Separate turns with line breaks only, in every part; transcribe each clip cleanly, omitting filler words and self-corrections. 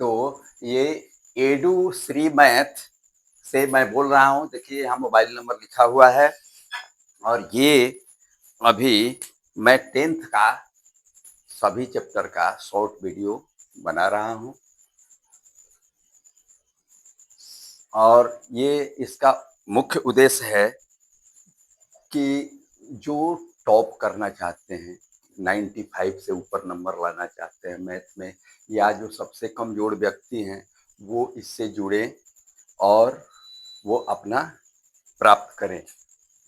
तो ये edu Shri math से मैं बोल रहा हूँ। देखिए यहाँ मोबाइल नंबर लिखा हुआ है और ये अभी मैं 10th का सभी चैप्टर का शॉर्ट वीडियो बना रहा हूँ और ये इसका मुख्य उद्देश्य है कि जो टॉप करना चाहते हैं, 95 से ऊपर नंबर लाना चाहते हैं मैथ में, या जो सबसे कमजोर व्यक्ति हैं वो इससे जुड़ें और वो अपना प्राप्त करें,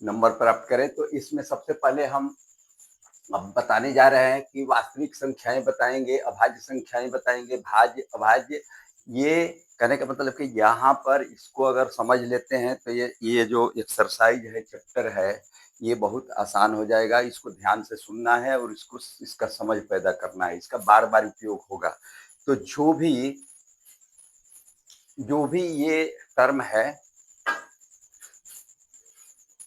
नंबर प्राप्त करें। तो इसमें सबसे पहले हम अब बताने जा रहे हैं कि वास्तविक संख्याएं बताएंगे, अभाज्य संख्याएं बताएंगे, भाज्य अभाज्य। ये कहने का मतलब कि यहाँ पर इसको अगर समझ लेते हैं तो ये जो एक्सरसाइज है, चैप्टर है, ये बहुत आसान हो जाएगा। इसको ध्यान से सुनना है और इसका समझ पैदा करना है, इसका बार बार उपयोग होगा। तो जो भी ये टर्म है,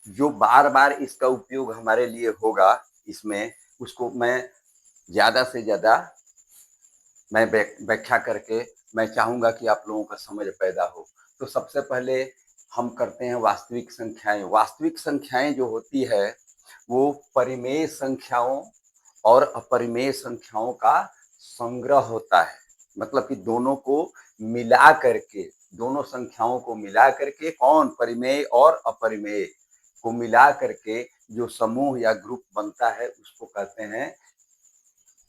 जो बार बार इसका उपयोग हमारे लिए होगा, इसमें उसको मैं ज़्यादा से ज़्यादा मैं व्याख्या करके मैं चाहूँगा कि आप लोगों का समझ पैदा हो। तो सबसे पहले हम करते हैं वास्तविक संख्याएं। वास्तविक संख्याएं जो होती है वो परिमेय संख्याओं और अपरिमेय संख्याओं का संग्रह होता है। मतलब कि दोनों को मिला करके, दोनों संख्याओं को मिला करके, कौन, परिमेय और अपरिमेय को मिला करके जो समूह या ग्रुप बनता है उसको कहते हैं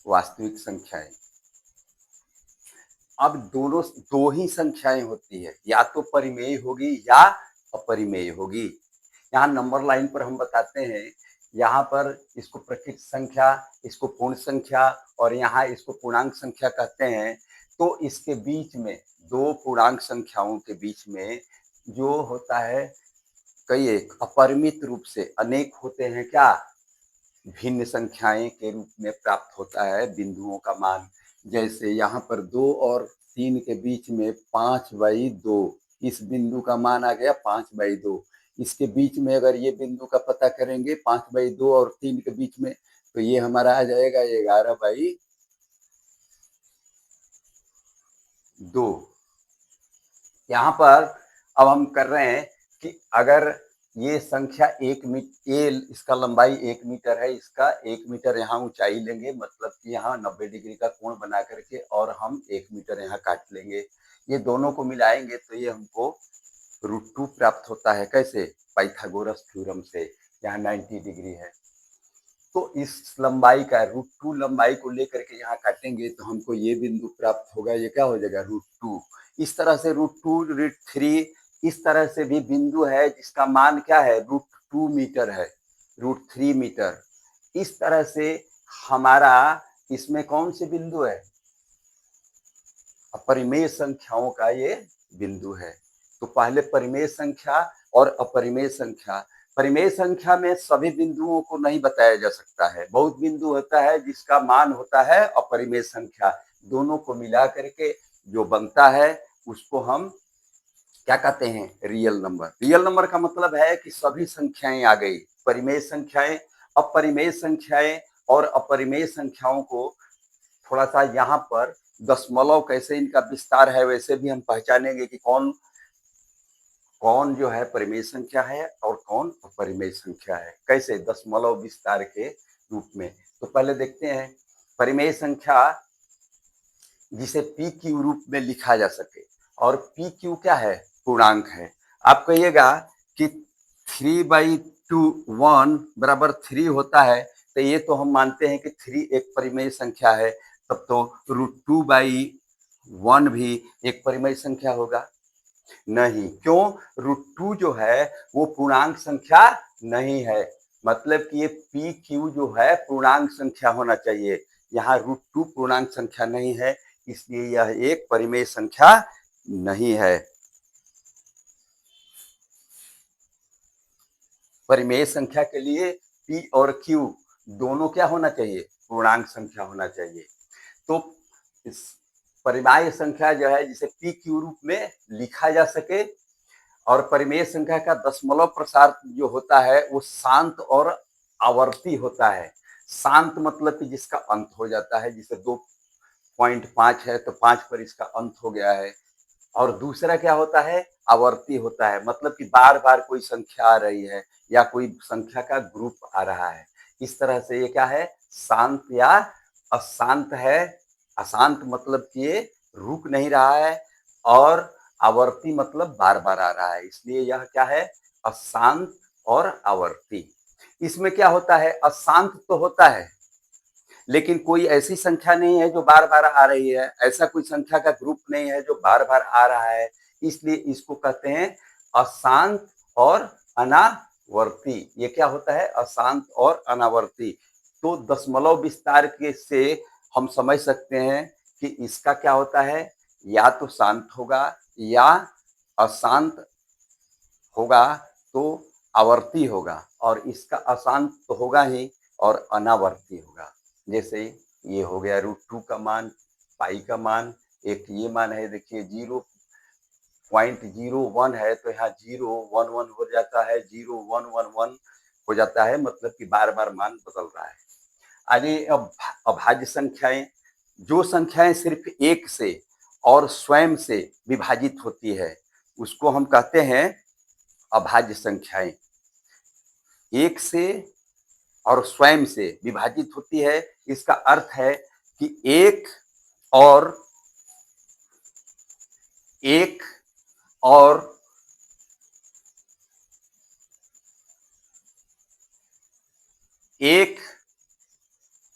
वास्तविक संख्याएं। अब दो ही संख्याएं होती है, या तो परिमेय होगी या अपरिमेय होगी। यहाँ नंबर लाइन पर हम बताते हैं, यहाँ पर इसको प्रकृत संख्या, इसको पूर्ण संख्या और यहाँ इसको पूर्णांक संख्या कहते हैं। तो इसके बीच में, दो पूर्णांक संख्याओं के बीच में जो होता है, कई एक अपरिमित रूप से अनेक होते हैं, क्या, भिन्न संख्याएं के रूप में प्राप्त होता है बिंदुओं का मान। जैसे यहाँ पर 2 और 3 के बीच में 5/2, इस बिंदु का मान आ गया 5/2। इसके बीच में अगर ये बिंदु का पता करेंगे 5/2 और 3 के बीच में, तो ये हमारा आ जाएगा 11/2। यहाँ पर अब हम कर रहे हैं कि अगर ये संख्या 1 मीटर, इसका लंबाई 1 मीटर है, इसका 1 मीटर यहाँ ऊंचाई लेंगे, मतलब कि यहाँ 90 डिग्री का कोण बना करके, और हम 1 मीटर यहाँ काट लेंगे। ये दोनों को मिलाएंगे तो ये हमको √2 प्राप्त होता है। कैसे, पाइथागोरस थ्योरम से। यहाँ 90 डिग्री है तो इस लंबाई का √2 लंबाई को लेकर के यहाँ काटेंगे तो हमको ये बिंदु प्राप्त होगा। ये क्या हो जाएगा, √2। इस तरह से √2, √3, इस तरह से भी बिंदु है जिसका मान क्या है, √2 मीटर है, √3 मीटर। इस तरह से हमारा इसमें कौन से बिंदु है, अपरिमेय संख्याओं का ये बिंदु है। तो पहले परिमेय संख्या और अपरिमेय संख्या। परिमेय संख्या में सभी बिंदुओं को नहीं बताया जा सकता है, बहुत बिंदु होता है जिसका मान होता है अपरिमेय संख्या। दोनों को मिला करके जो बनता है उसको हम क्या कहते हैं, रियल नंबर। रियल नंबर का मतलब है कि सभी संख्याएं आ गई, परिमेय संख्याएं, अपरिमेय संख्याएं और अपरिमेय संख्याओं को थोड़ा सा यहाँ पर दशमलव कैसे इनका विस्तार है वैसे भी हम पहचानेंगे कि कौन कौन जो है परिमेय संख्या है और कौन अपरिमेय संख्या है, कैसे, दशमलव विस्तार के रूप में। तो पहले देखते हैं परिमेय संख्या जिसे पी क्यू रूप में लिखा जा सके, और पी क्यू क्या है, पूर्णांक है। आप कहिएगा कि 3/2 बराबर 3 होता है, तो ये तो हम मानते हैं कि 3 एक परिमेय संख्या है, तब तो √2/1 भी एक परिमेय संख्या होगा। नहीं, क्यों, √2 जो है वो पूर्णांक संख्या नहीं है, मतलब कि ये पी क्यू जो है पूर्णांक संख्या होना चाहिए। यहाँ √2 पूर्णांक संख्या नहीं है, इसलिए यह एक परिमेय संख्या नहीं है। परिमेय संख्या के लिए पी और क्यू दोनों क्या होना चाहिए, पूर्णांक संख्या होना चाहिए। तो इस परिमेय संख्या जो है जिसे पी क्यू रूप में लिखा जा सके, और परिमेय संख्या का दशमलव प्रसार जो होता है वो शांत और आवर्ती होता है। शांत मतलब कि जिसका अंत हो जाता है, जिसे दो 0.5 है तो 5 पर इसका अंत हो गया है। और दूसरा क्या होता है, आवर्ती होता है, मतलब कि बार बार कोई संख्या आ रही है या कोई संख्या का ग्रुप आ रहा है। इस तरह से ये क्या है, शांत या अशांत है। अशांत मतलब कि ये रुक नहीं रहा है, और आवर्ती मतलब बार बार आ रहा है, इसलिए यह क्या है, अशांत और आवर्ती। इसमें क्या होता है, अशांत तो होता है लेकिन कोई ऐसी संख्या नहीं है जो बार बार आ रही है, ऐसा कोई संख्या का ग्रुप नहीं है जो बार बार आ रहा है, इसलिए इसको कहते हैं अशांत और अनावर्ती। ये क्या होता है, अशांत और अनावर्ती। तो दशमलव विस्तार के से हम समझ सकते हैं कि इसका क्या होता है, या तो शांत होगा या अशांत होगा, तो आवर्ती होगा, और इसका अशांत तो होगा ही और अनावर्ती होगा। जैसे ये हो गया √2 का मान, पाई का मान, एक ये मान है, देखिए 0.01 है तो यहाँ 011 हो जाता है, 0111 हो जाता है, मतलब कि बार बार मान बदल रहा है। आगे अब अभाज्य संख्याएं, जो संख्याएं सिर्फ एक से और स्वयं से विभाजित होती है उसको हम कहते हैं अभाज्य संख्याएं। एक से और स्वयं से विभाजित होती है, इसका अर्थ है कि और एक और एक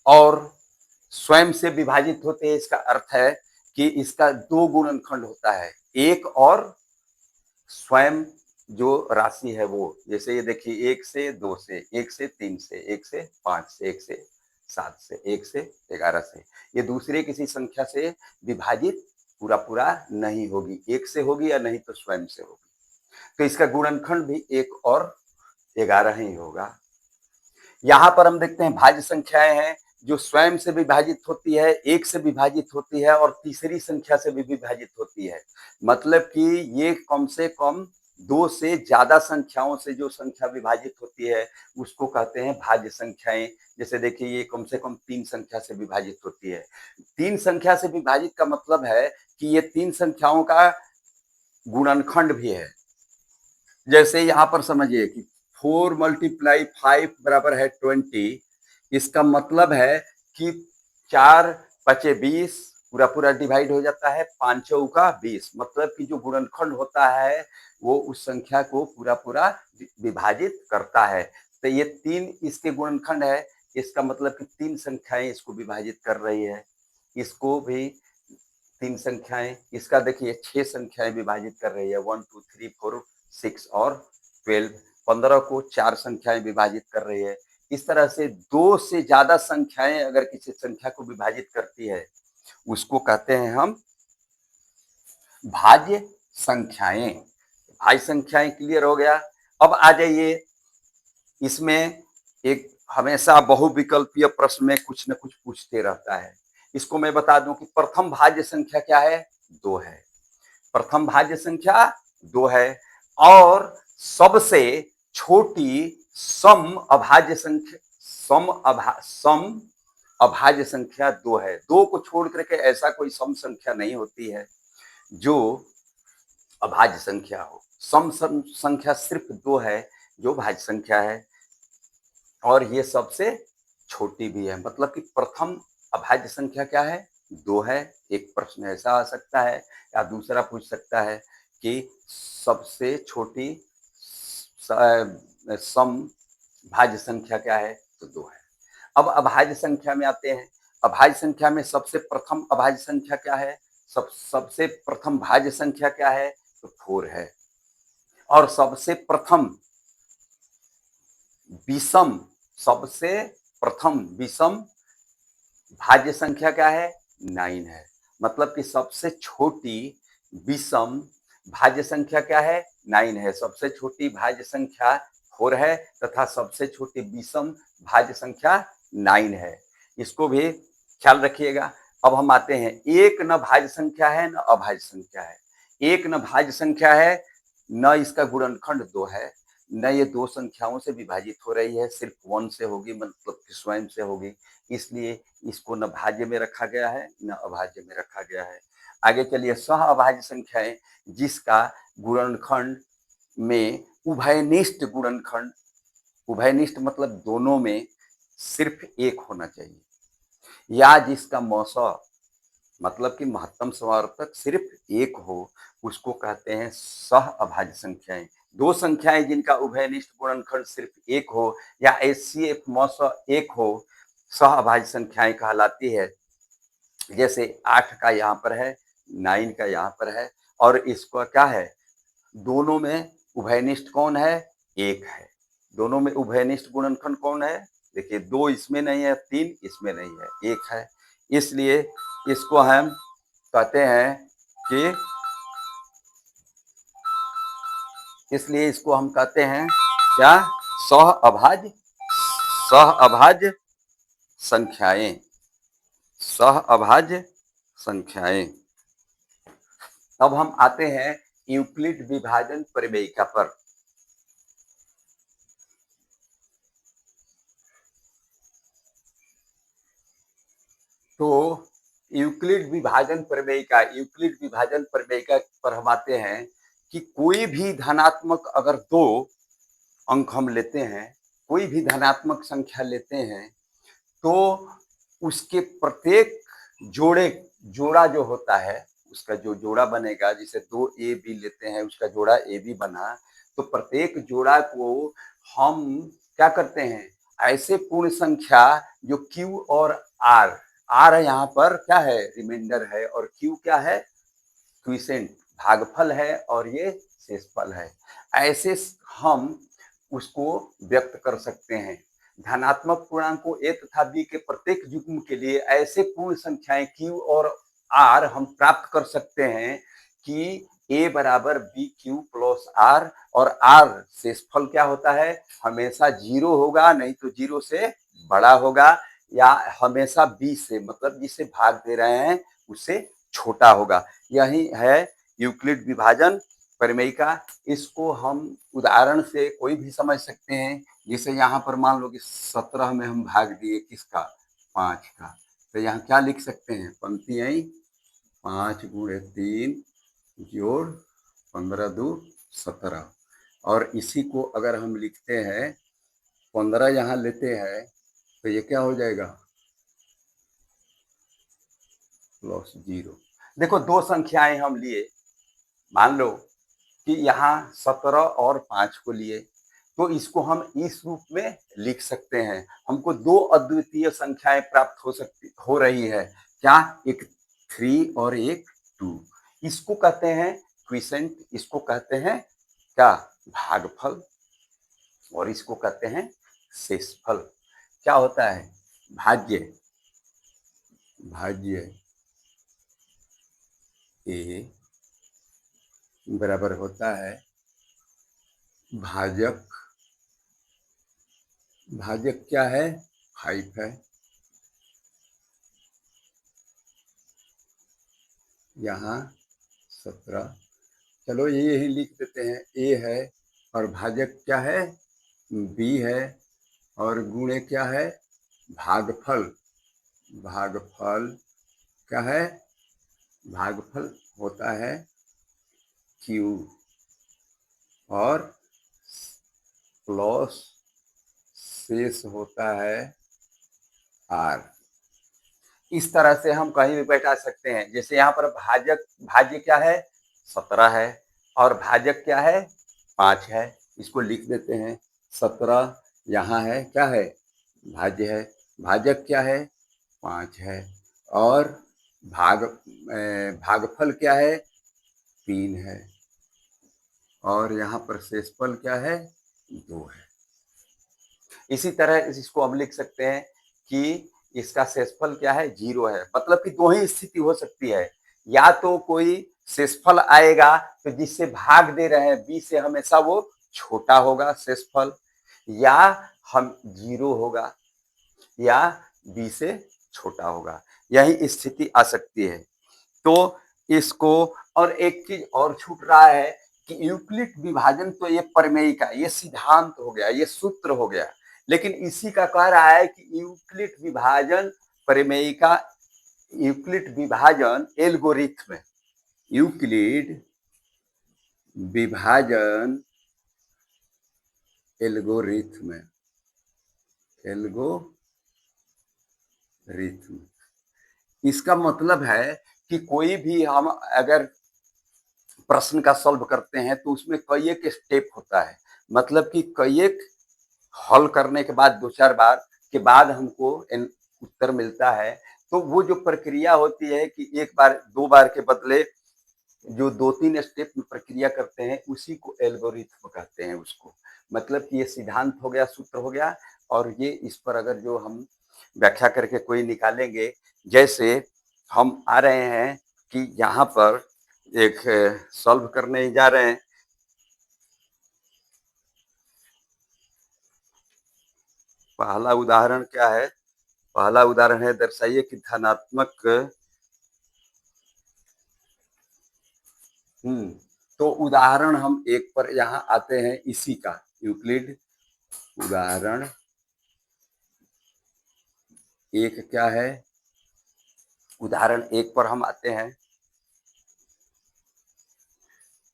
और स्वयं से विभाजित होते हैं, इसका अर्थ है कि इसका दो गुणनखंड होता है, एक और स्वयं जो राशि है वो। जैसे ये देखिए, 1 से 2 से, 1 से 3 से, 1 से 5 से, 1 से 7 से, 1 से 11 से, ये दूसरे किसी संख्या से विभाजित पूरा पूरा नहीं होगी, एक से होगी या नहीं तो स्वयं से होगी। तो इसका गुणनखंड भी 1 और 11 ही होगा। यहाँ पर हम देखते हैं भाज्य संख्याएं हैं जो स्वयं से विभाजित होती है, एक से विभाजित होती है और तीसरी संख्या से भी विभाजित होती है। मतलब कि ये कम से कम 2 से ज्यादा संख्याओं से जो संख्या विभाजित होती है उसको कहते हैं भाज्य संख्याएं। जैसे देखिए, ये कम से कम 3 संख्या से विभाजित होती है। 3 संख्या से विभाजित का मतलब है कि ये 3 संख्याओं का गुणनखंड भी है। जैसे यहाँ पर समझिए कि 4 × 5 बराबर है 20। इसका मतलब है कि 4 × 20 पूरा पूरा डिवाइड हो जाता है, 5 चौका 20, मतलब कि जो गुणनखंड होता है वो उस संख्या को पूरा पूरा विभाजित करता है। तो ये 3 इसके गुणनखंड है, इसका मतलब कि 3 संख्याएं इसको विभाजित कर रही है। इसको भी 3 संख्याएं, इसका देखिए 6 संख्याएं विभाजित कर रही है, 1 2 3 4 6 और 12। 15 को 4 संख्याएं विभाजित कर रही है। इस तरह से 2 से ज्यादा संख्याएं अगर किसी संख्या को विभाजित करती है उसको कहते हैं हम भाज्य संख्याएं। भाज्य संख्याएं क्लियर हो गया। अब आ जाइए, इसमें एक हमेशा बहुविकल्पीय प्रश्न में कुछ न कुछ पूछते रहता है। इसको मैं बता दूं कि प्रथम भाज्य संख्या क्या है, 2 है। प्रथम भाज्य संख्या 2 है, और सबसे छोटी सम अभाज्य संख्या सम अभाज्य संख्या 2 है। 2 को छोड़ करके ऐसा कोई सम संख्या नहीं होती है जो अभाज्य संख्या हो। सम संख्या सिर्फ 2 है जो भाज्य संख्या है, और ये सबसे छोटी भी है। मतलब कि प्रथम अभाज्य संख्या क्या है, 2 है। एक प्रश्न ऐसा आ सकता है, या दूसरा पूछ सकता है कि सबसे छोटी सम भाज्य संख्या क्या है, तो 2 है। अब अभाज्य संख्या में आते हैं। अभाज्य संख्या में सबसे प्रथम अभाज्य संख्या क्या है, सबसे प्रथम भाज्य संख्या क्या है, तो 4 है। और सबसे प्रथम विषम सबसे प्रथम विषम भाज्य संख्या क्या है, 9 है। मतलब कि सबसे छोटी विषम भाज्य संख्या क्या है, 9 है। सबसे छोटी भाज्य संख्या 4 है तथा सबसे छोटी विषम भाज्य संख्या 9 है। इसको भी ख्याल रखिएगा। अब हम आते हैं, एक न भाज्य संख्या है न अभाज्य संख्या है। एक न भाज्य संख्या है, न इसका गुणनखंड 2 है, न ये दो संख्याओं से विभाजित हो रही है, सिर्फ 1 से होगी, मतलब कि स्वयं से होगी, इसलिए इसको न भाज्य में रखा गया है न अभाज्य में रखा गया है। आगे चलिए, सह अभाज्य संख्याएं जिसका गुणनखंड में उभयनिष्ठ गुणनखंड, उभयनिष्ठ मतलब दोनों में सिर्फ एक होना चाहिए, या जिसका मौस मतलब कि महत्तम समावर्तक सिर्फ एक हो, उसको कहते हैं सह अभाज्य संख्याएं। दो संख्याएं जिनका उभयनिष्ठ गुणनखंड सिर्फ एक हो या एचसीएफ मौस एक हो, सह अभाज्य संख्याएं कहलाती है। जैसे 8 का यहाँ पर है, 9 का यहाँ पर है, और इसको क्या है, दोनों में उभयनिष्ठ कौन है, एक है। दोनों में उभयनिष्ठ गुणनखंड कौन है, देखिए 2 इसमें नहीं है, 3 इसमें नहीं है, एक है। इसलिए इसको हम कहते हैं कि, इसलिए इसको हम कहते हैं क्या, सह अभाज्य, सह अभाज्य संख्याएं, सह अभाज्य संख्याएं। अब हम आते हैं यूक्लिड विभाजन परिमेयिका पर। तो यूक्लिड विभाजन परिमेयिका, यूक्लिड विभाजन परिमेयिका पर हम आते हैं कि कोई भी धनात्मक अगर 2 अंक हम लेते हैं, कोई भी धनात्मक संख्या लेते हैं, तो उसके प्रत्येक जोड़ा जो होता है, उसका जो जोड़ा बनेगा, जिसे 2 ए बी लेते हैं, उसका जोड़ा ए बी बना, तो प्रत्येक जोड़ा को हम क्या करते हैं, ऐसे पूर्ण संख्या जो क्यू और आर, आर यहाँ पर क्या है, रिमाइंडर है, और क्यू क्या है, क्विसेंट भागफल है, और ये शेषफल है, ऐसे हम उसको व्यक्त कर सकते हैं। धनात्मक पूर्णांकों ए तथा बी के प्रत्येक युग्म के लिए ऐसे पूर्ण संख्याएं क्यू और आर हम प्राप्त कर सकते हैं कि ए बराबर बी क्यू प्लस आर, और आर शेषफल क्या होता है, हमेशा 0 होगा, नहीं तो 0 से बड़ा होगा, या हमेशा बी से, मतलब जिसे भाग दे रहे हैं उससे छोटा होगा। यही है यूक्लिड विभाजन परिमेयिका। इसको हम उदाहरण से कोई भी समझ सकते हैं। जैसे यहाँ पर मान लो कि 17 में हम भाग दिए किसका, 5 का, तो यहाँ क्या लिख सकते हैं, पंक्ति आई 5 गुणे 3 जोड़ 15 दू 17, और इसी को अगर हम लिखते हैं 15 यहाँ लेते हैं, तो ये क्या हो जाएगा, प्लस 0। देखो 2 संख्याएं हम लिए, मान लो कि यहाँ 17 और 5 को लिए, तो इसको हम इस रूप में लिख सकते हैं। हमको 2 अद्वितीय संख्याएं प्राप्त हो रही है, क्या, एक 3 और एक 2। इसको कहते हैं क्विसेंट, इसको कहते हैं क्या, भागफल, और इसको कहते हैं शेषफल। क्या होता है, भाज्य, भाज्य ए बराबर होता है भाजक, भाजक क्या है, 5 है, यहाँ 17, चलो ये यही लिख देते हैं, ए है, और भाजक क्या है, बी है, और गुणे क्या है, भागफल, भागफल क्या है, भागफल होता है क्यू, और प्लस शेष होता है आर। इस तरह से हम कहीं भी बैठा सकते हैं। जैसे यहाँ पर भाजक, भाज्य क्या है, 17 है, और भाजक क्या है, 5 है, इसको लिख देते हैं। 17 यहाँ है, क्या है, भाज्य है, भाजक क्या है, 5 है, और भागफल क्या है, 3 है, और यहाँ पर शेषफल क्या है, 2 है। इसी तरह इसको हम लिख सकते हैं कि इसका शेषफल क्या है, 0 है। मतलब कि 2 ही स्थिति हो सकती है, या तो कोई शेषफल आएगा तो जिससे भाग दे रहे हैं बी से, हमेशा वो छोटा होगा शेषफल, या हम 0 होगा, या बी से छोटा होगा, यही स्थिति आ सकती है। तो इसको, और एक चीज और छूट रहा है कि यूक्लिड विभाजन तो ये प्रमेय का ये सिद्धांत हो गया, ये सूत्र हो गया, लेकिन इसी का कह रहा है कि यूक्लिड विभाजन प्रमेय का, यूक्लिड विभाजन एल्गोरिथम, यूक्लिड विभाजन एल्गोरिथम, एल्गोरिथम, इसका मतलब है कि कोई भी हम अगर प्रश्न का सॉल्व करते हैं तो उसमें कई एक स्टेप होता है, मतलब कि कई एक हल करने के बाद 2-4 बार के बाद हमको उत्तर मिलता है। तो वो जो प्रक्रिया होती है कि 1 बार 2 बार के बदले जो 2-3 स्टेप में प्रक्रिया करते हैं उसी को एल्गोरिथम कहते हैं उसको। मतलब कि ये सिद्धांत हो गया, सूत्र हो गया, और ये इस पर अगर जो हम व्याख्या करके कोई निकालेंगे, जैसे हम आ रहे हैं कि यहाँ पर एक सॉल्व करने जा रहे हैं। पहला उदाहरण क्या है? पहला उदाहरण है, दर्शाइए कि धनात्मक तो उदाहरण हम एक पर यहाँ आते हैं इसी का, यूक्लिड उदाहरण एक क्या है? उदाहरण एक पर हम आते हैं।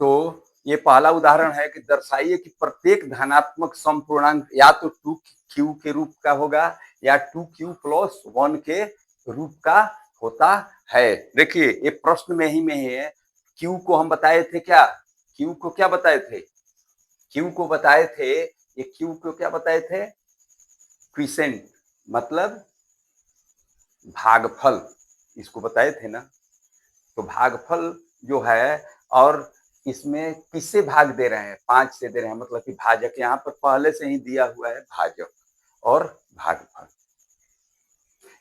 तो ये पहला उदाहरण है कि दर्शाइए कि प्रत्येक धनात्मक समपूर्णांक या तो 2q के रूप का होगा या 2q+1 के रूप का होता है। देखिए ये प्रश्न में ही है। q को हम बताए थे क्या? q को क्या बताए थे? q को बताए थे, ये q को क्या बताए थे? क्विसेंट, मतलब भागफल, इसको बताए थे ना। तो भागफल जो है, और इसमें किससे भाग दे रहे हैं? 5 से दे रहे हैं, मतलब कि भाजक यहाँ पर पहले से ही दिया हुआ है, भाजक और भागफल।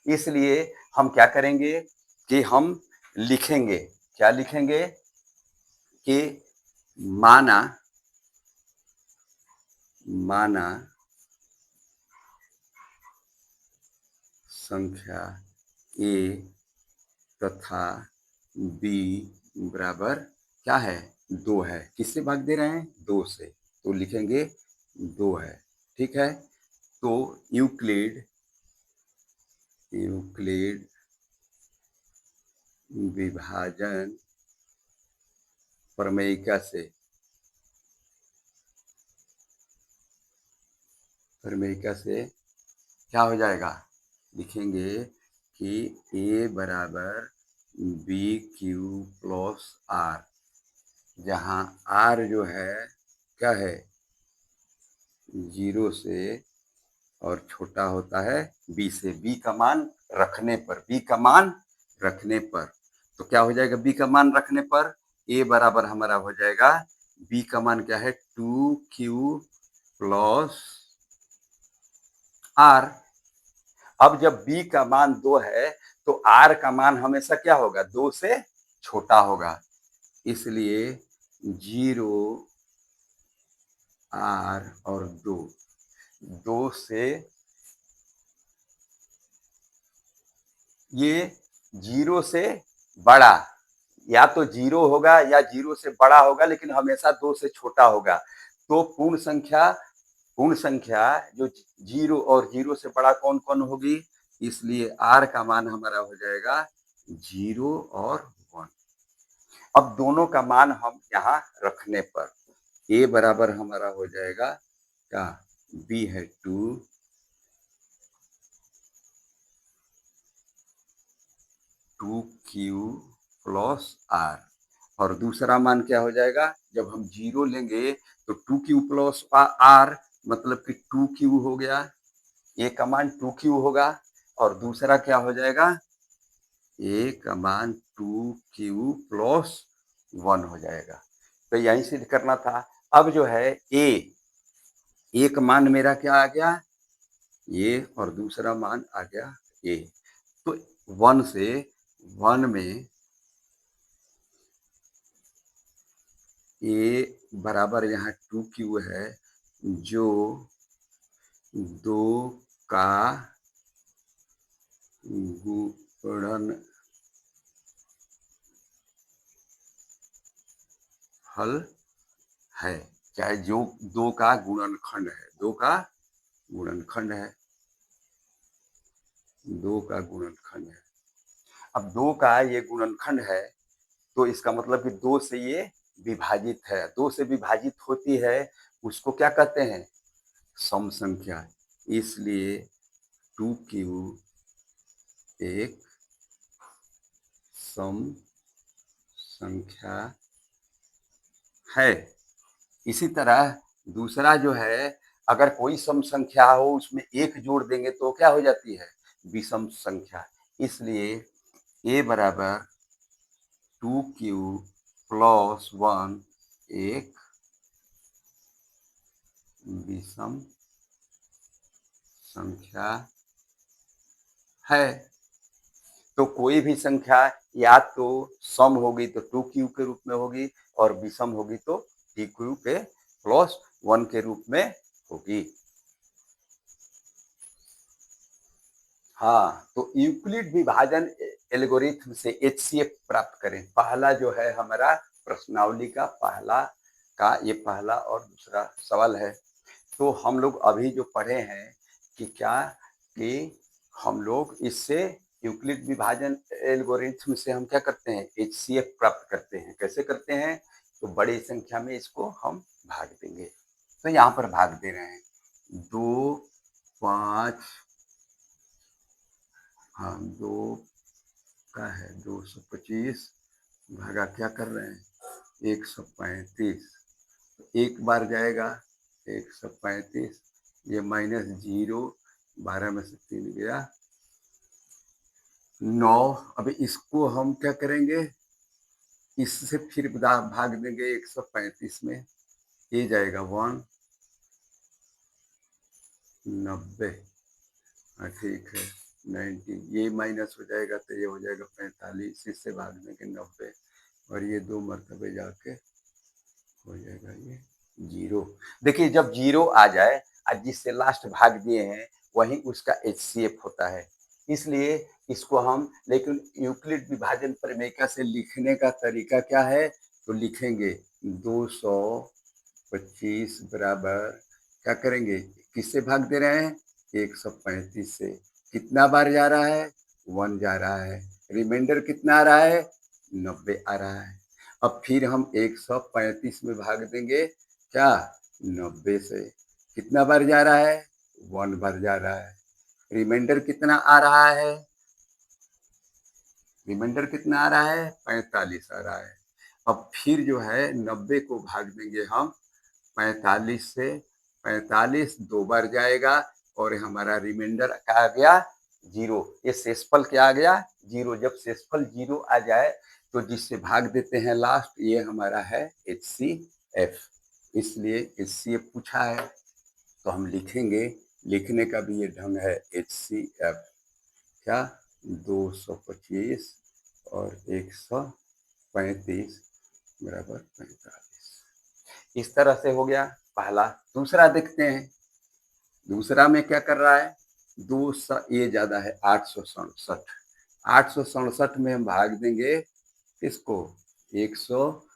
इसलिए हम क्या करेंगे कि हम लिखेंगे, क्या लिखेंगे कि माना संख्या a तथा b बराबर क्या है? 2 है। किससे भाग दे रहे हैं? 2 से, तो लिखेंगे 2 है। ठीक है, तो यूक्लिड विभाजन प्रमेयिका से क्या हो जाएगा? लिखेंगे कि a बराबर BQ+R, जहाँ R जो है क्या है? 0 से और छोटा होता है b से। b का मान रखने पर, तो क्या हो जाएगा? b का मान रखने पर a बराबर हमारा हो जाएगा, b का मान क्या है? 2q+R। अब जब b का मान 2 है तो r का मान हमेशा क्या होगा? 2 से छोटा होगा, इसलिए 0 r और 2 से ये 0 से बड़ा, या तो 0 होगा या 0 से बड़ा होगा, लेकिन हमेशा 2 से छोटा होगा। तो पूर्ण संख्या जो 0 और 0 से बड़ा कौन कौन होगी? इसलिए r का मान हमारा हो जाएगा 0 और 1। अब दोनों का मान हम यहाँ रखने पर a बराबर हमारा हो जाएगा क्या? b है 2q+r, और दूसरा मान क्या हो जाएगा? जब हम 0 लेंगे तो 2q+r मतलब कि 2q हो गया, a का मान 2q होगा, और दूसरा क्या हो जाएगा? a का मान 2q+1 हो जाएगा। तो यहीं सिद्ध करना था। अब जो है a का मान मेरा क्या आ गया? a, और दूसरा मान आ गया a। तो 1 से 1 में a बराबर यहाँ 2q है, जो 2 का गुणनफल है, चाहे जो दो का गुणनखंड है, दो का गुणनखंड है, दो का गुणनखंड है। अब दो का ये गुणनखंड है तो इसका मतलब कि दो से ये विभाजित है, दो से विभाजित होती है उसको क्या कहते हैं, सम संख्या। इसलिए 2q एक सम संख्या है। इसी तरह दूसरा जो है, अगर कोई सम संख्या हो उसमें एक जोड़ देंगे तो क्या हो जाती है, विषम संख्या। इसलिए a बराबर 2q प्लस 1 एक विषम संख्या है। तो कोई भी संख्या या तो सम होगी तो 2q के रूप में होगी और विषम होगी तो tq के प्लस 1 के रूप में होगी। हाँ, तो यूक्लिड विभाजन एल्गोरिथम से एचसीएफ प्राप्त करें। पहला जो है हमारा प्रश्नावली का ये पहला और दूसरा सवाल है। तो हम लोग अभी जो पढ़े हैं कि क्या कि हम लोग इससे यूक्लिड विभाजन एल्गोरिथम से हम क्या करते हैं, एचसीएफ प्राप्त करते हैं। कैसे करते हैं, तो बड़ी संख्या में इसको हम भाग देंगे। तो यहाँ पर भाग दे रहे हैं 2, 5, हाँ 2 का है 225 भागा क्या कर रहे हैं 135, एक बार जाएगा 135, ये -0, 12 में से 3 गया 9। अब इसको हम क्या करेंगे, इससे फिर भाग देंगे 135 में, ये जाएगा 1, 90, हाँ ठीक है 90, ये माइनस हो जाएगा तो ये हो जाएगा 45, इससे भाग देंगे 90 और ये 2 मरतबे जाके हो जाएगा ये 0। देखिए जब 0 आ जाए और जिससे लास्ट भाग दिए हैं वही उसका एचसीएफ होता है। इसलिए इसको हम, लेकिन यूक्लिड विभाजन प्रमेय से लिखने का तरीका क्या है, तो लिखेंगे 225 बराबर क्या करेंगे, किससे भाग दे रहे हैं 135 से, कितना बार जा रहा है 1 जा रहा है, रिमाइंडर कितना आ रहा है 90 आ रहा है। अब फिर हम 135 में भाग देंगे क्या 90 से, कितना बार जा रहा है 1 बार जा रहा है, रिमाइंडर कितना आ रहा है, रिमाइंडर कितना आ रहा है 45 आ रहा है। अब फिर जो है 90 को भाग देंगे हम 45 से, 45 2 बार जाएगा और हमारा रिमाइंडर क्या आ गया 0। ये शेषफल क्या आ गया 0। जब शेषफल 0 आ जाए तो जिससे भाग देते हैं लास्ट, ये हमारा है एचसीएफ। इसलिए एचसीएफ पूछा है तो हम लिखेंगे, लिखने का भी ये ढंग है एचसीएफ क्या 225 और 135 बराबर 45। इस तरह से हो गया पहला। दूसरा देखते हैं, दूसरा में क्या कर रहा है, ये ज्यादा है 867, 867 में हम भाग देंगे किसको 100,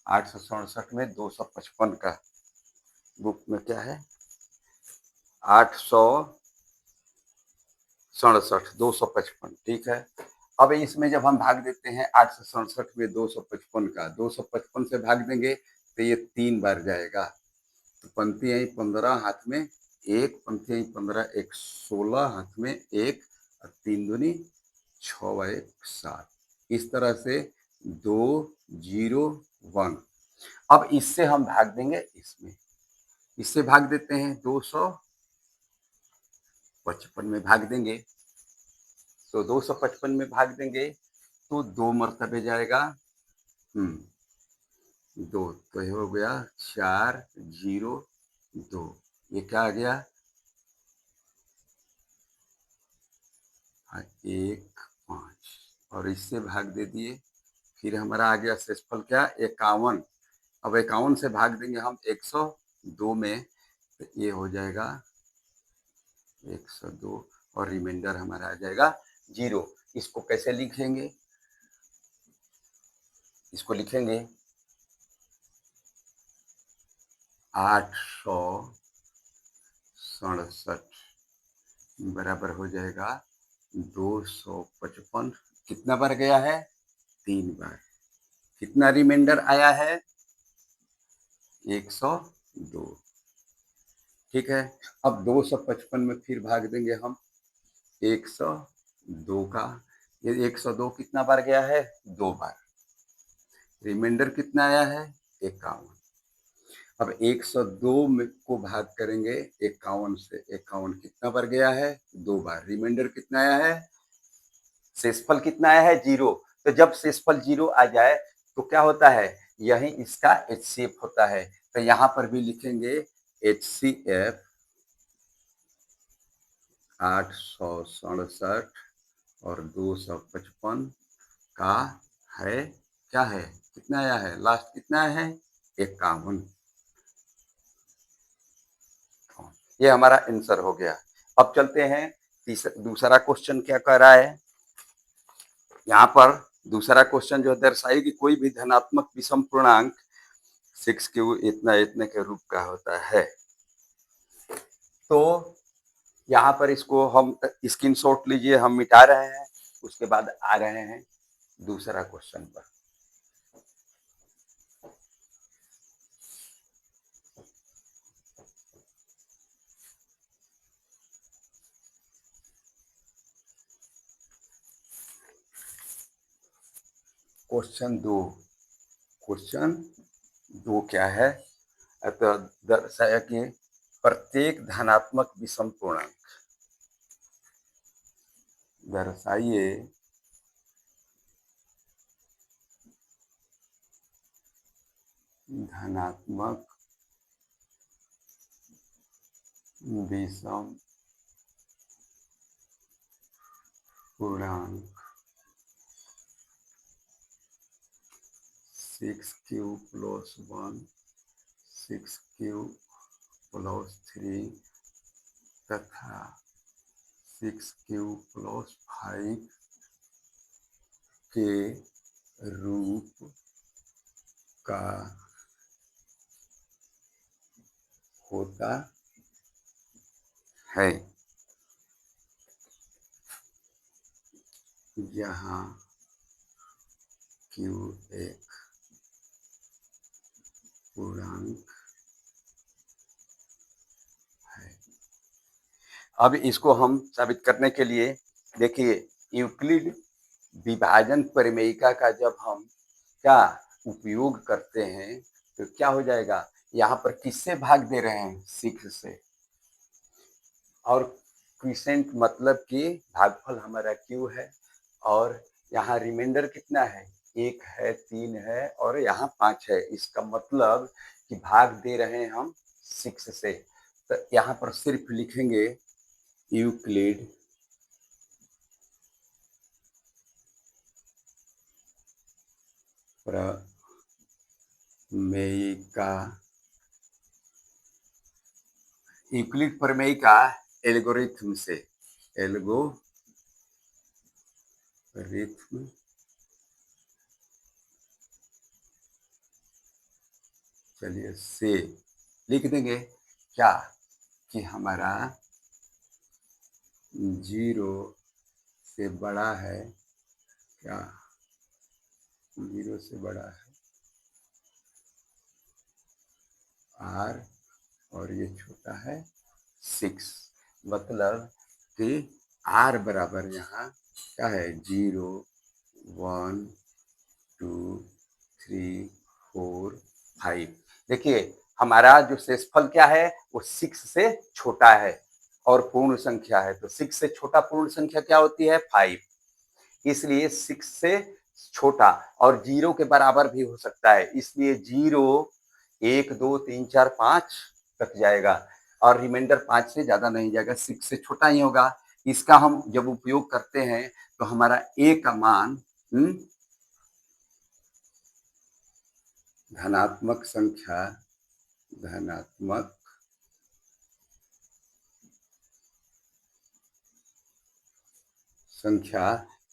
867 में 255 का बुक में क्या है 867, 255, ठीक है। अब इसमें जब हम भाग देते हैं 867 में 255 का, 255 से भाग देंगे तो ये 3 बार जाएगा, तो पंक्ति आई 15 हाथ में एक, पंक्ति आई 15 एक 16 हाथ में एक और 3 दूनी 6 1 7, इस तरह से 2 0 1। अब इससे हम भाग देंगे इसमें, इससे भाग देते हैं 255 में भाग देंगे, तो 255 में भाग देंगे तो 2 मरतबे जाएगा 2, तो ये हो गया 4 0 2, ये क्या आ गया 1 5 और इससे भाग दे दिए। फिर हमारा आ गया शेषफल क्या 51। अब 51 से भाग देंगे हम 102 में, तो ये हो जाएगा 102 और रिमाइंडर हमारा आ जाएगा 0। इसको कैसे लिखेंगे, इसको लिखेंगे 867 बराबर हो जाएगा 255। कितना बार गया है? 3 बार। कितना रिमाइंडर आया है? 102। ठीक है, अब 255 में फिर भाग देंगे हम 102 का। ये 102 कितना बार गया है? 2 बार। रिमाइंडर कितना आया है? 51। अब 102 में को भाग करेंगे 51 से। 51 कितना बार गया है? 2 बार। रिमाइंडर कितना आया है? शेषफल कितना आया है? 0। तो जब शेषफल 0 आ जाए तो क्या होता है? यही इसका HCF होता है। तो यहां पर भी लिखेंगे HCF 867 और 255 का है, क्या है, कितना आया है? लास्ट कितना है? 51। ये हमारा आंसर हो गया। अब चलते हैं दूसरा क्वेश्चन क्या कह रहा है। यहाँ पर दूसरा क्वेश्चन जो दर्शाई कि कोई भी धनात्मक विषम पूर्णांक 6 इतना इतने के रूप का होता है। तो यहाँ पर इसको हम स्क्रीनशॉट लीजिए, हम मिटा रहे हैं, उसके बाद आ रहे हैं दूसरा क्वेश्चन पर। क्वेश्चन 2 क्या है? तो दर्शाया कि प्रत्येक धनात्मक विषम पूर्णांक, दर्शाइए धनात्मक विषम पूर्णांक 6 + 1, 6 + 3 तथा 6 + 5 के रूप का होता है, जहाँ Q एक पूर्णांक है। अब इसको हम साबित करने के लिए देखिए, यूक्लिड विभाजन प्रमेयिका का जब हम क्या उपयोग करते हैं तो क्या हो जाएगा? यहाँ पर किससे भाग दे रहे हैं? 6 से। और क्विसेंट मतलब कि भागफल हमारा Q है, और यहाँ रिमाइंडर कितना है? 1 है, 3 है और यहाँ 5 है। इसका मतलब कि भाग दे रहे हैं हम 6 से। तो यहाँ पर सिर्फ लिखेंगे यूक्लिड प्रमेयिका, यूक्लिड प्रमेयिका एल्गोरिथम से, एल्गोरिथम चलिए से लिख देंगे क्या कि हमारा 0 से बड़ा है, क्या 0 से बड़ा है R और ये छोटा है 6। मतलब कि R बराबर यहाँ क्या है? 0, 1, 2, 3, 4, 5। देखिए हमारा जो शेषफल क्या है? वो 6 से छोटा है और पूर्ण संख्या है। तो 6 से छोटा पूर्ण संख्या क्या होती है? 5। इसलिए 6 से छोटा और 0 के बराबर भी हो सकता है, इसलिए 0, 1, 2, 3, 4, 5 तक जाएगा और रिमाइंडर 5 से ज्यादा नहीं जाएगा, 6 से छोटा ही होगा। इसका हम जब उपयोग करते हैं तो हमारा A का मान धनात्मक संख्या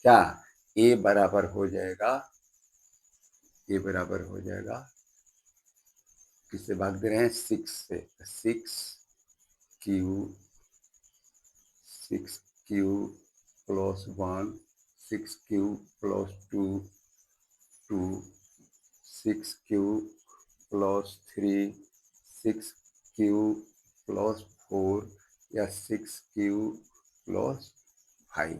क्या A बराबर हो जाएगा किससे भाग दे रहे हैं? 6 से। 6 Q plus 1, 6 Q plus 2, 2, 6 Q plus 3, 6 Q plus 4 या 6 क्यू प्लस 5।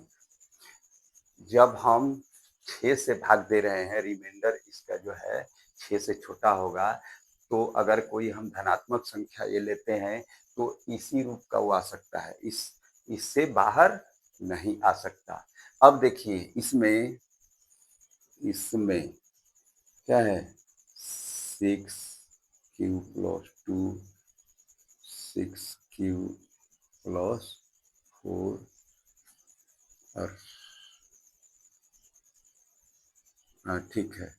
जब हम 6 से भाग दे रहे हैं, रिमाइंडर इसका जो है 6 से छोटा होगा, तो अगर कोई हम धनात्मक संख्या ये लेते हैं तो इसी रूप का वो आ सकता है, इससे बाहर नहीं आ सकता। अब देखिए इसमें इसमें क्या है? 6 क्यू प्लस 2, 6 क्यू प्लस 4 और हाँ ठीक है।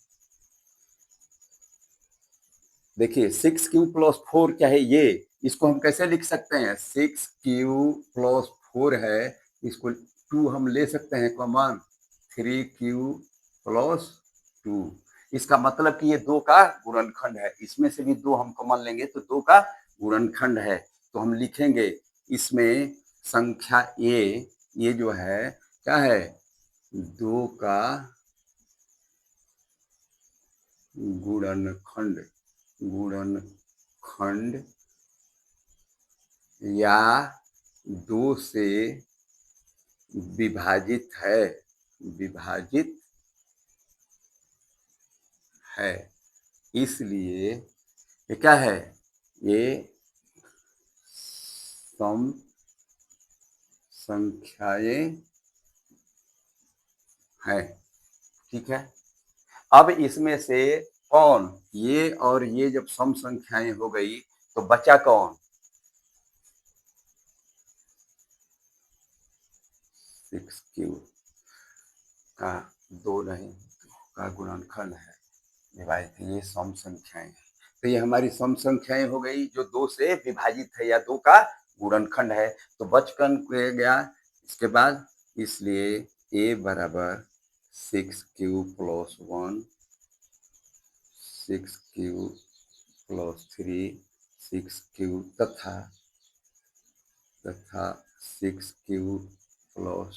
देखिए 6 क्यू प्लस 4 क्या है? ये इसको हम कैसे लिख सकते हैं? 6 क्यू प्लस 4 है, इसको 2 हम ले सकते हैं कॉमन, 3 क्यू प्लस 2। इसका मतलब कि ये 2 का गुणनखंड है, इसमें से भी 2 हम कॉमन लेंगे तो 2 का गुणनखंड है। तो हम लिखेंगे इसमें संख्या ये जो है क्या है? 2 का गुणनखंड गुणनखंड या 2 से विभाजित है। इसलिए ये क्या है? ये सम संख्याएं हैं। ठीक है। अब इसमें से कौन, ये और ये जब सम संख्याएं हो गई तो बचा कौन? 6 क्यू का 2 नहीं का गुणनखंड है, विभाजित, ये सम संख्याएं हैं। तो ये हमारी सम संख्याएं हो गई जो 2 से विभाजित है या 2 का गुणनखंड है। तो बचपन गया इसके बाद, इसलिए a बराबर 6 Q plus 1, 6 Q plus 3, 6 Q तथा 6 क्यू प्लस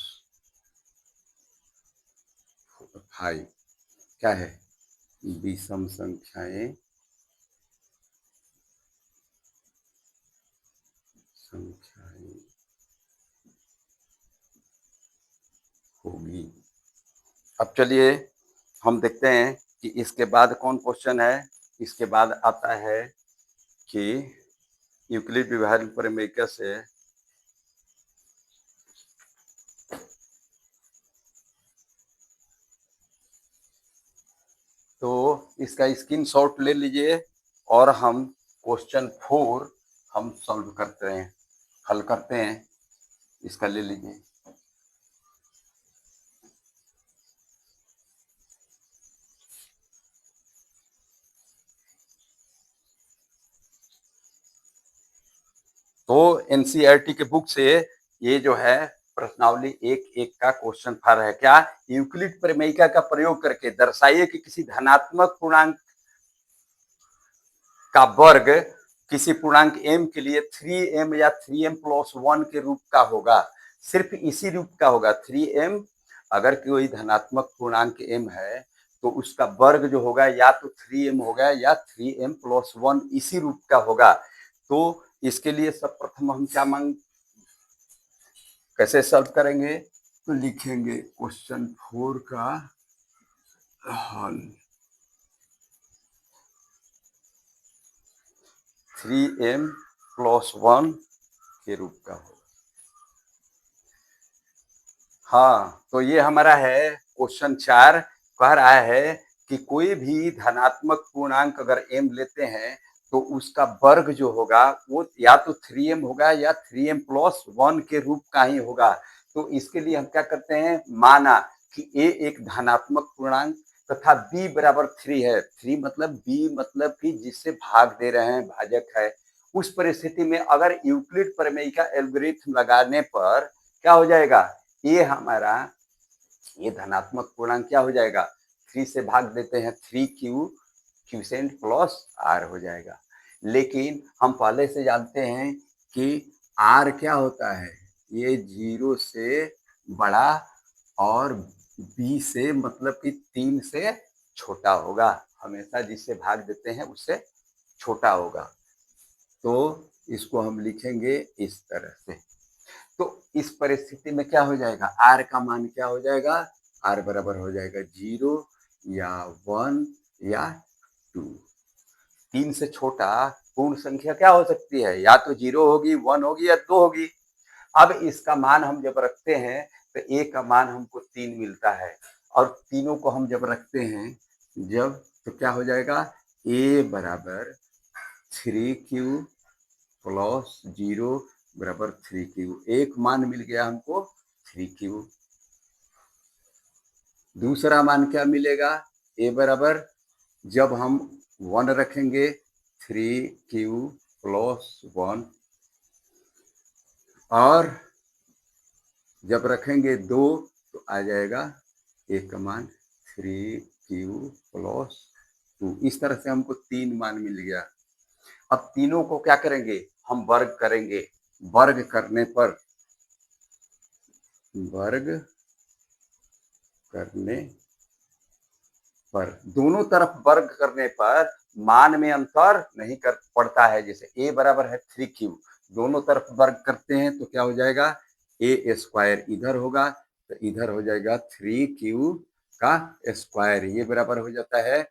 5 क्या है? विषम संख्याएं होगी। अब चलिए हम देखते हैं कि इसके बाद कौन क्वेश्चन है। इसके बाद आता है कि यूक्लिड विभाजन प्रमेय से तो इसका स्क्रीनशॉट ले लीजिए और हम क्वेश्चन 4 हम सॉल्व करते हैं, हल करते हैं। इसका ले लीजिए। तो एनसीईआरटी के बुक से ये जो है प्रश्नावली 1-1 का क्वेश्चन फॉर है। क्या? यूक्लिड प्रमेयिका का प्रयोग करके दर्शाइए कि किसी धनात्मक पूर्णांक का वर्ग किसी पूर्णांक m के लिए 3m या 3m+1 के रूप का होगा। सिर्फ इसी रूप का होगा 3m। अगर कोई धनात्मक पूर्णांक m है तो उसका वर्ग जो होगा या तो 3m होगा या 3m+1 इसी रूप का होगा। तो इसके लिए सब प्रथम हम क्या कैसे सॉल्व करेंगे? तो लिखेंगे क्वेश्चन 4 का हल 3m+1 के रूप का होगा। हाँ, तो ये हमारा है क्वेश्चन 4। कह रहा है कि कोई भी धनात्मक पूर्णांक अगर m लेते हैं तो उसका वर्ग जो होगा वो या तो 3m होगा या 3m+1 के रूप का ही होगा। तो इसके लिए हम क्या करते हैं? माना कि a एक धनात्मक पूर्णांक तथा b बराबर 3 है। 3 मतलब b मतलब कि जिससे भाग दे रहे हैं, भाजक है। उस परिस्थिति में अगर यूक्लिड प्रमेय का एल्गोरिथम लगाने पर क्या हो जाएगा? ये हमारा ये धनात्मक पूर्णांक क्या हो जाएगा? 3 से भाग देते हैं, 3 क्यू क्यूसेंट प्लस आर हो जाएगा। लेकिन हम पहले से जानते हैं कि आर क्या होता है, ये 0 से बड़ा और बी से मतलब कि 3 से छोटा होगा, हमेशा जिससे भाग देते हैं उससे छोटा होगा। तो इसको हम लिखेंगे इस तरह से। तो इस परिस्थिति में क्या हो जाएगा, आर का मान क्या हो जाएगा, आर बराबर हो जाएगा 0 या 1 या 2। 3 से छोटा पूर्ण संख्या क्या हो सकती है, या तो 0 होगी, 1 होगी या 2 होगी। अब इसका मान हम जब रखते हैं तो ए का मान हमको 3 मिलता है, और तीनों को हम जब रखते हैं जब, तो क्या हो जाएगा, ए बराबर 3q प्लस 0 बराबर 3q। एक मान मिल गया हमको 3q। दूसरा मान क्या मिलेगा, ए बराबर, जब हम 1 रखेंगे 3q प्लस 1, और जब रखेंगे 2 तो आ जाएगा ए का मान 3q प्लस 2। इस तरह से हमको 3 मान मिल गया। अब तीनों को क्या करेंगे, हम वर्ग करेंगे। वर्ग करने पर, वर्ग करने पर, दोनों तरफ वर्ग करने पर मान में अंतर नहीं कर पड़ता है। जैसे ए बराबर है 3q, दोनों तरफ वर्ग करते हैं तो क्या हो जाएगा, ए स्क्वायर इधर होगा तो इधर हो जाएगा 3q का स्क्वायर, ये बराबर हो जाता है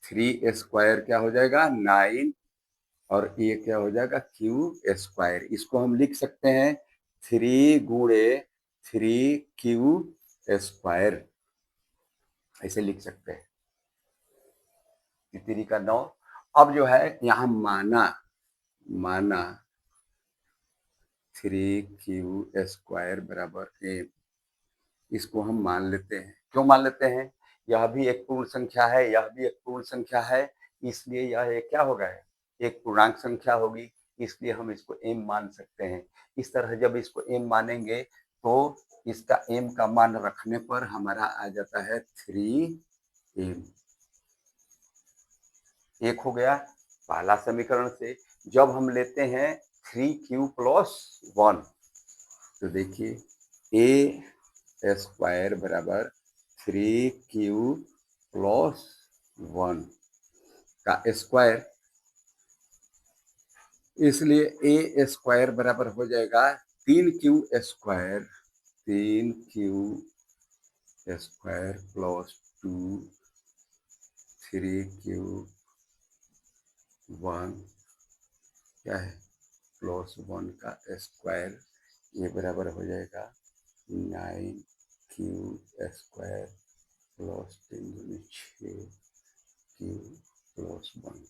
3 स्क्वायर क्या हो जाएगा 9, और ये क्या हो जाएगा क्यू स्क्वायर। इसको हम लिख सकते हैं 3 गुणे 3q स्क्वायर, ऐसे लिख सकते हैं। तितरी का 9। अब जो है यहाँ माना, माना 3q स्क्वायर बराबर ए, इसको हम मान लेते हैं। क्यों मान लेते हैं, यह भी एक पूर्ण संख्या है, यह भी एक पूर्ण संख्या है, इसलिए यह एक क्या होगा, एक पूर्णांक संख्या होगी, इसलिए हम इसको m मान सकते हैं। इस तरह जब इसको m मानेंगे तो इसका m का मान रखने पर हमारा आ जाता है 3m। एक हो गया पहला समीकरण से। जब हम लेते हैं 3q प्लस 1, तो देखिए ए स्क्वायर बराबर 3q प्लस 1 का स्क्वायर, इसलिए ए स्क्वायर बराबर हो जाएगा 3q square, 3q square plus 2 3q 1 क्या है प्लस 1 का स्क्वायर, ये बराबर हो जाएगा 9q स्क्वायर प्लस 3 दूनी 6q प्लस 1।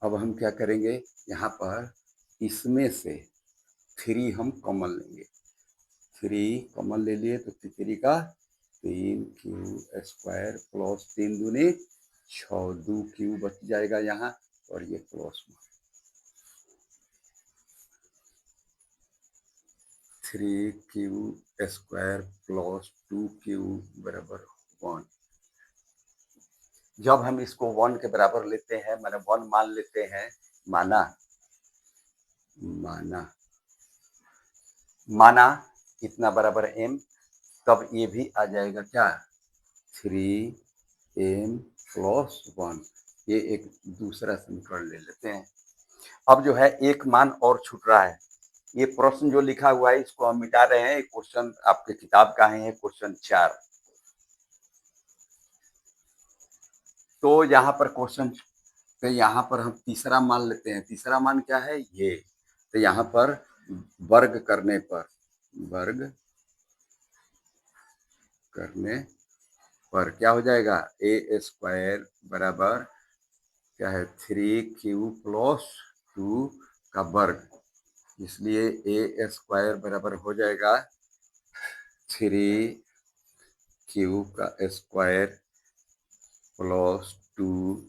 अब हम क्या करेंगे, यहाँ पर इसमें से 3 हम कॉमन लेंगे, 3 कॉमन ले लिए तो तितरी का 3q स्क्वायर प्लस 3 दूनी 6, 2q बच जाएगा यहाँ, और ये plus 3q square plus 2q बराबर 1। जब हम इसको 1 के बराबर लेते हैं, माने 1 मान लेते हैं, माना माना माना इतना बराबर m, तब ये भी आ जाएगा क्या 3m प्लस 1। ये एक दूसरा समीकरण ले लेते हैं। अब जो है एक मान और छूट रहा है, ये प्रश्न जो लिखा हुआ है इसको हम मिटा रहे हैं। क्वेश्चन आपके किताब का है, क्वेश्चन 4। तो यहाँ पर क्वेश्चन, तो यहाँ पर हम तीसरा मान लेते हैं। तीसरा मान क्या है, ये, तो यहाँ पर वर्ग करने पर, वर्ग करने पर क्या हो जाएगा, ए स्क्वायर बराबर क्या है 3q प्लस 2 का वर्ग, इसलिए ए स्क्वायर बराबर हो जाएगा 3q का स्क्वायर प्लस 2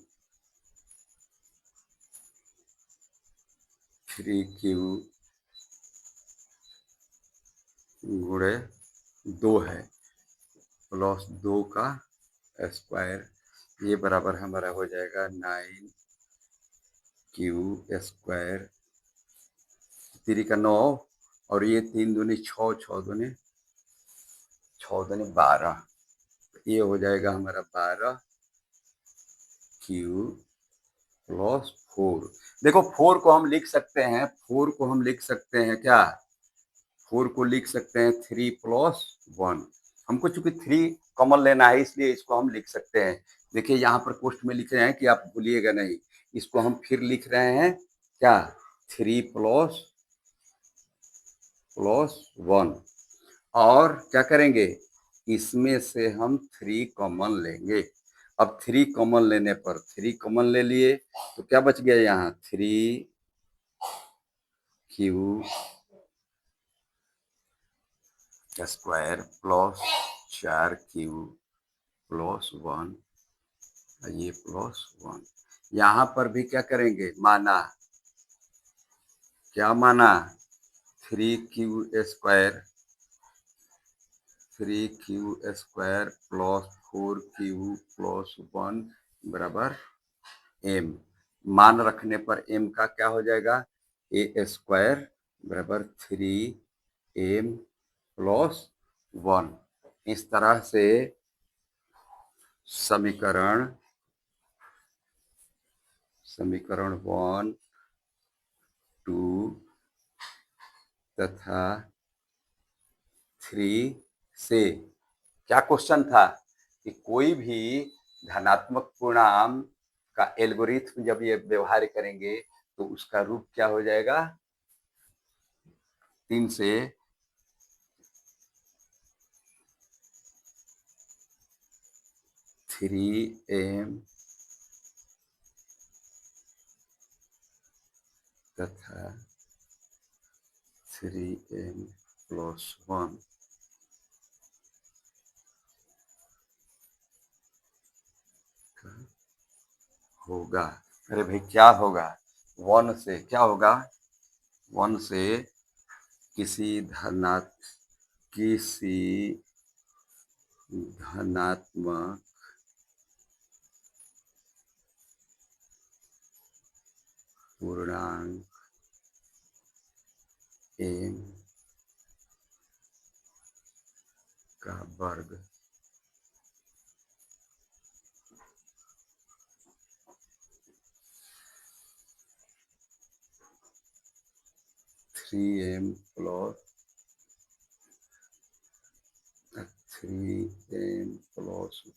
3q गुणे 2 है प्लस 2 का स्क्वायर, ये बराबर हमारा हो जाएगा 9 क्यू स्क्वायर, 3 का 9 और ये 3 दूनी 6, 6 दूनी 12, ये हो जाएगा हमारा 12 क्यू प्लस 4। देखो 4 को हम लिख सकते हैं, 4 को हम लिख सकते हैं क्या, 4 को लिख सकते हैं 3 प्लस 1। हमको चूंकि 3 कॉमन लेना है इसलिए इसको हम लिख सकते हैं। देखिए यहाँ पर पोस्ट में लिख रहे हैं कि आप भूलिएगा नहीं, इसको हम फिर लिख रहे हैं क्या, 3 प्लस 1 और क्या करेंगे, इसमें से हम 3 कॉमन लेंगे। अब 3 कॉमन लेने पर 3 कॉमन ले लिए तो क्या बच गया यहाँ, 3 Q square plus 4 Q plus 1, ये प्लस 1। यहाँ पर भी क्या करेंगे, माना, क्या माना, 3 Q square, 3 Q square plus 4 Q plus 1 बराबर एम। मान रखने पर एम का क्या हो जाएगा, ए स्क्वायर बराबर 3m प्लस 1। इस तरह से समीकरण 1, 2 तथा 3 से क्या क्वेश्चन था कि कोई भी धनात्मक पूर्णांक का एल्गोरिथम जब ये व्यवहार करेंगे तो उसका रूप क्या हो जाएगा, 3 से 3m तथा 3m प्लस 1 होगा। अरे भाई क्या होगा, 1 से क्या होगा, 1 से किसी धनात्मक पूर्णांक m का वर्ग थ्री एम प्लस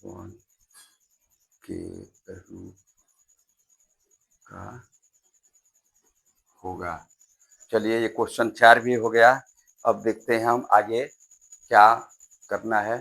1 के रूप का होगा। चलिए ये क्वेश्चन 4 भी हो गया। अब देखते हैं हम आगे क्या करना है।